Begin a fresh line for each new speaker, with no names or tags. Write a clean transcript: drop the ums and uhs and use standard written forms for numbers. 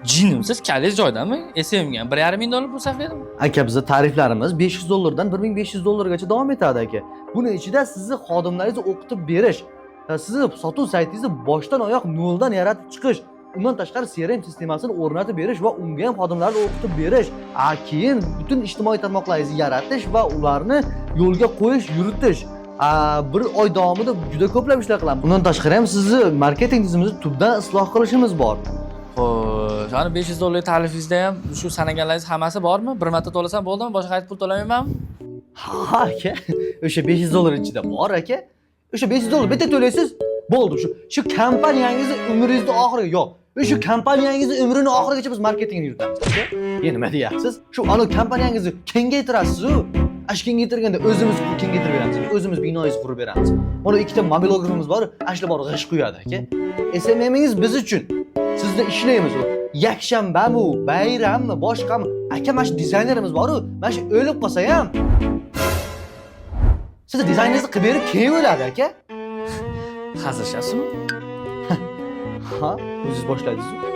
Jinimsiz kalit joydami? SMga $1,500 pul sarfladim.
Aka bizning tariflarimiz $500 dan $1,500 gacha davom etadi aka. Buning ichida sizni xodimlaringizni o'qitib berish, sizni sotuv saytingizni boshdan oyoq noldan yaratib chiqish, undan tashqari CRM sistemasini o'rnatib berish va unga ham xodimlarni o'qitib berish, keyin butun ijtimoiy tarmoqlaringizni yaratish va ularni yo'lga qo'yish, yuritish. Bir oy davomida juda ko'plab ishlar qilamiz. Undan tashqari ham sizni marketing tizimimizni tubdan isloh qilishimiz bor.
Xo'sh, ana $500 tarifingizda ham shu sanaganlaringiz hammasi bormi? Bir marta to'lasam bo'ldimi? Boshqa qaytib pul to'lamaymanmi?
Ha aka, o'sha $500 ichida bor aka. O'sha $500 bitta to'laysiz, bo'ldi. Shu kompaniyangizni umringizni oxiriga yo'q. Shu kompaniyangizni umrini oxirigacha biz marketingini yuritamiz. Endi nima deyapsiz? Shu kompaniyangizni kengaytirasiz-ku. Ash kengaytirganda o'zimiz kengaytirib beramiz. O'zimiz binoyingizni qurib beramiz. Mana ikkita mobilografimiz bor, ashla bor g'ish quyadi aka. SMMingiz biz uchun. Sizda ishlaymiz u. Yakshanbami, bayrammi, boshqami? Aka, mana shu dizaynerimiz bor-ku, mana shu o'lib qolsa ham siz dizayningizni qilib berib keyin o'ladi aka.
Hazillasizmi?
Ha, o'zingiz boshladingiz-ku.